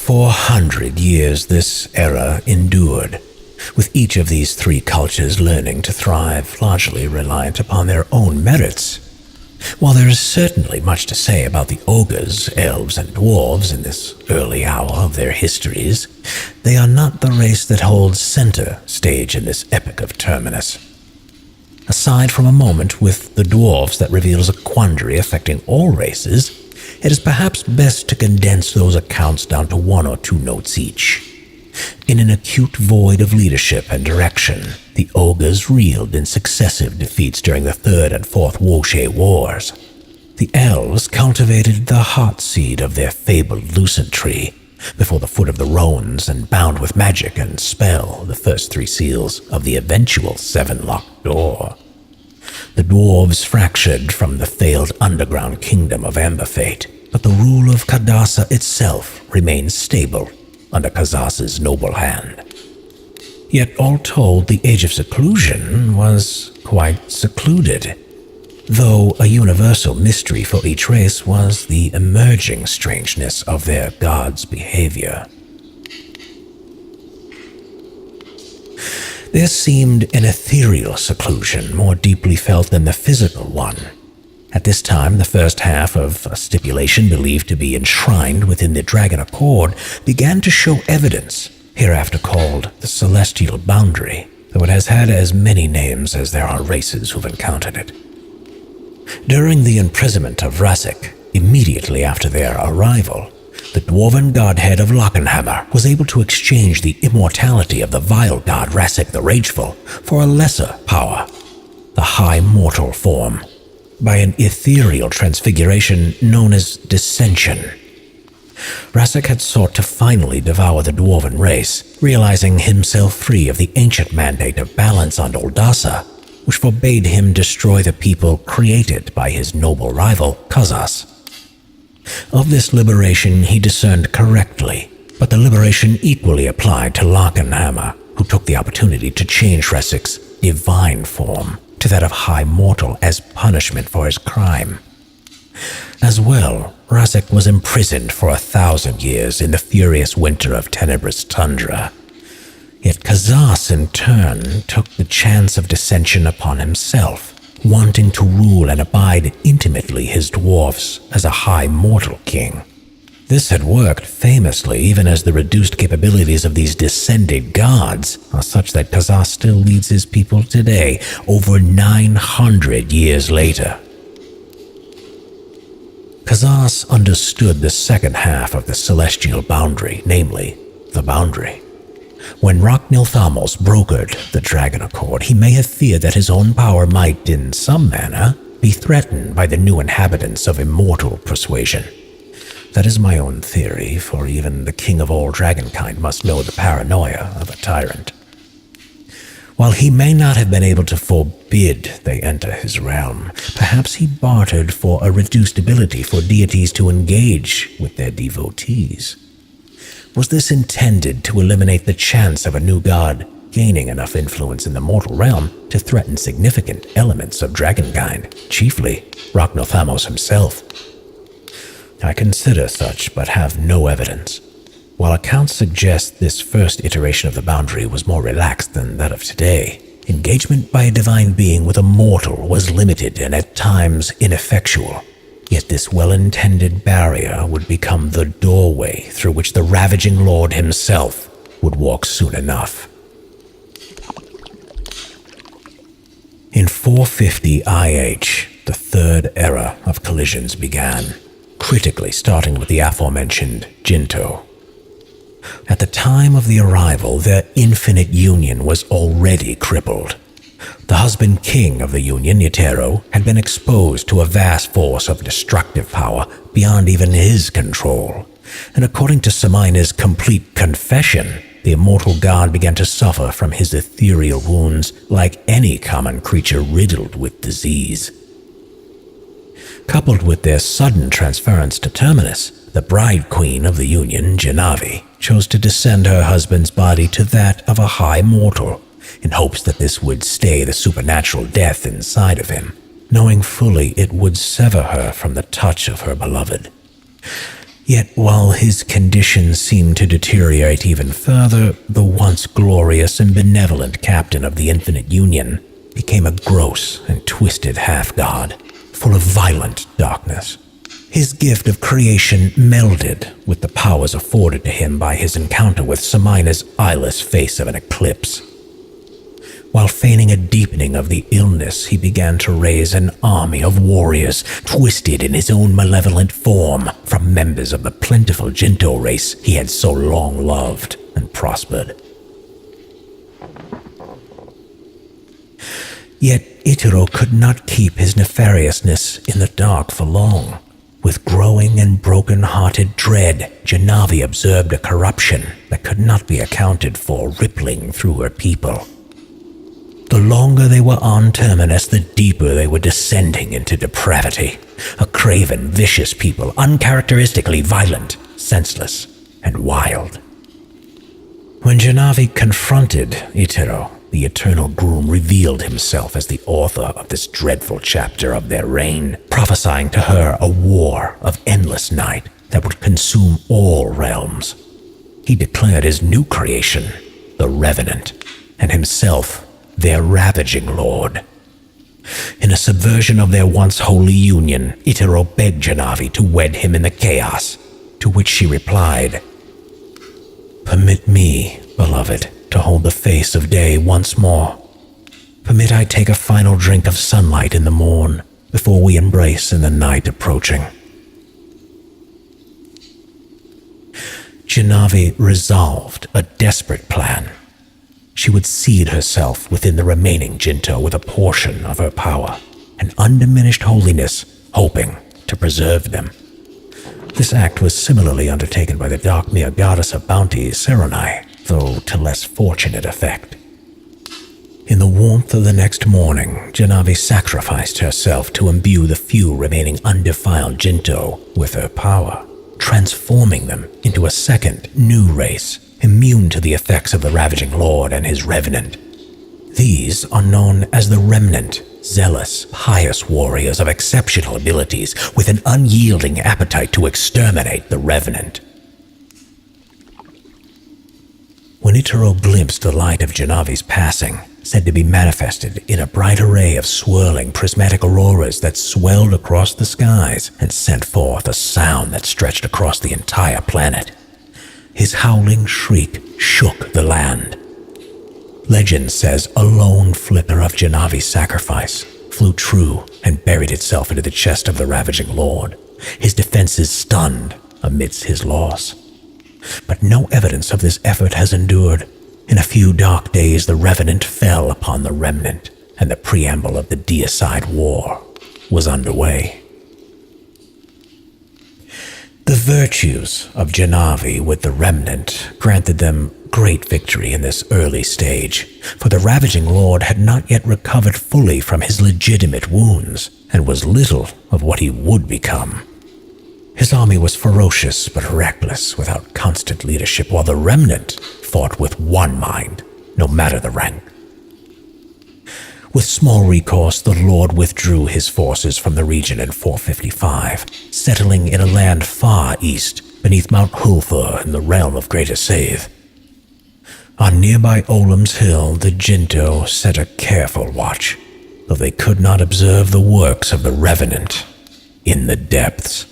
400 years this era endured, with each of these three cultures learning to thrive largely reliant upon their own merits. While there is certainly much to say about the ogres, elves, and dwarves in this early hour of their histories, they are not the race that holds center stage in this epic of Terminus. Aside from a moment with the dwarves that reveals a quandary affecting all races, it is perhaps best to condense those accounts down to 1 or 2 notes each. In an acute void of leadership and direction, the ogres reeled in successive defeats during the 3rd and 4th Woshe Wars. The elves cultivated the heart seed of their fabled lucent tree before the foot of the Roans and bound with magic and spell the first 3 seals of the eventual 7-locked door. The dwarves fractured from the failed underground kingdom of Amberfate, but the rule of Kadasa itself remained stable under Kazas's noble hand. Yet all told, the Age of Seclusion was quite secluded, though a universal mystery for each race was the emerging strangeness of their gods' behavior. There seemed an ethereal seclusion more deeply felt than the physical one. At this time, the first half of a stipulation believed to be enshrined within the Dragon Accord began to show evidence, hereafter called the Celestial Boundary, though it has had as many names as there are races who've encountered it. During the imprisonment of Rasik, immediately after their arrival, the dwarven godhead of Lockenhammer was able to exchange the immortality of the vile god Rasik the Rageful for a lesser power, the High Mortal form, by an ethereal transfiguration known as dissension. Rasik had sought to finally devour the dwarven race, realizing himself free of the ancient mandate of balance on Oldasa, which forbade him destroy the people created by his noble rival, Kazas. Of this liberation he discerned correctly, but the liberation equally applied to Lockenhammer, who took the opportunity to change Rasik's divine form to that of High Mortal as punishment for his crime. As well, Rasik was imprisoned for 1,000 years in the furious winter of Tenebrous Tundra. Yet Kazas, in turn, took the chance of dissension upon himself, wanting to rule and abide intimately his dwarfs as a High Mortal king. This had worked famously, even as the reduced capabilities of these descended gods are such that Kazas still leads his people today, over 900 years later. Kazas understood the second half of the celestial boundary, namely, the boundary. When Rocknilthamos brokered the Dragon Accord, he may have feared that his own power might, in some manner, be threatened by the new inhabitants of immortal persuasion. That is my own theory, for even the king of all dragonkind must know the paranoia of a tyrant. While he may not have been able to forbid they enter his realm, perhaps he bartered for a reduced ability for deities to engage with their devotees. Was this intended to eliminate the chance of a new god gaining enough influence in the mortal realm to threaten significant elements of dragonkind, chiefly Rocknothamos himself? I consider such, but have no evidence. While accounts suggest this first iteration of the boundary was more relaxed than that of today, engagement by a divine being with a mortal was limited and at times ineffectual. Yet this well-intended barrier would become the doorway through which the ravaging lord himself would walk soon enough. In 450 IH, the third era of collisions began, critically starting with the aforementioned Jinto. At the time of the arrival, their infinite union was already crippled. The husband-king of the union, Yetero, had been exposed to a vast force of destructive power beyond even his control, and according to Samina's complete confession, the immortal god began to suffer from his ethereal wounds like any common creature riddled with disease. Coupled with their sudden transference to Terminus, the bride queen of the union, Janavi, chose to descend her husband's body to that of a high mortal, in hopes that this would stay the supernatural death inside of him, knowing fully it would sever her from the touch of her beloved. Yet while his condition seemed to deteriorate even further, the once glorious and benevolent captain of the Infinite Union became a gross and twisted half-god, full of violent darkness. His gift of creation melded with the powers afforded to him by his encounter with Semina's eyeless face of an eclipse. While feigning a deepening of the illness, he began to raise an army of warriors, twisted in his own malevolent form, from members of the plentiful Jinto race he had so long loved and prospered. Yet Itaro could not keep his nefariousness in the dark for long. With growing and broken-hearted dread, Janavi observed a corruption that could not be accounted for rippling through her people. The longer they were on Terminus, the deeper they were descending into depravity. A craven, vicious people, uncharacteristically violent, senseless, and wild. When Janavi confronted Itaro, the eternal groom revealed himself as the author of this dreadful chapter of their reign, prophesying to her a war of endless night that would consume all realms. He declared his new creation, the Revenant, and himself their ravaging lord. In a subversion of their once holy union, Itaro begged Janavi to wed him in the chaos, to which she replied, "Permit me, beloved, to hold the face of day once more. Permit I take a final drink of sunlight in the morn, before we embrace in the night approaching." Janavi resolved a desperate plan. She would seed herself within the remaining Jinto with a portion of her power, an undiminished holiness, hoping to preserve them. This act was similarly undertaken by the Darkmere goddess of bounty, Serenai, though to less fortunate effect. In the warmth of the next morning, Janavi sacrificed herself to imbue the few remaining undefiled Jinto with her power, transforming them into a second, new race, immune to the effects of the Ravaging Lord and his Revenant. These are known as the Remnant, zealous, pious warriors of exceptional abilities with an unyielding appetite to exterminate the Revenant. When Itaro glimpsed the light of Janavi's passing, said to be manifested in a bright array of swirling prismatic auroras that swelled across the skies and sent forth a sound that stretched across the entire planet, his howling shriek shook the land. Legend says a lone flicker of Janavi's sacrifice flew true and buried itself into the chest of the Ravaging Lord, his defenses stunned amidst his loss. But no evidence of this effort has endured. In a few dark days, the Revenant fell upon the Remnant, and the preamble of the Deicide War was underway. The virtues of Janavi with the Remnant granted them great victory in this early stage, for the Ravaging Lord had not yet recovered fully from his legitimate wounds, and was little of what he would become. His army was ferocious but reckless, without constant leadership, while the Remnant fought with one mind, no matter the rank. With small recourse, the Lord withdrew his forces from the region in 455, settling in a land far east, beneath Mount Hulthur in the realm of Greater Save. On nearby Olam's Hill, the Jinto set a careful watch, though they could not observe the works of the Revenant in the depths.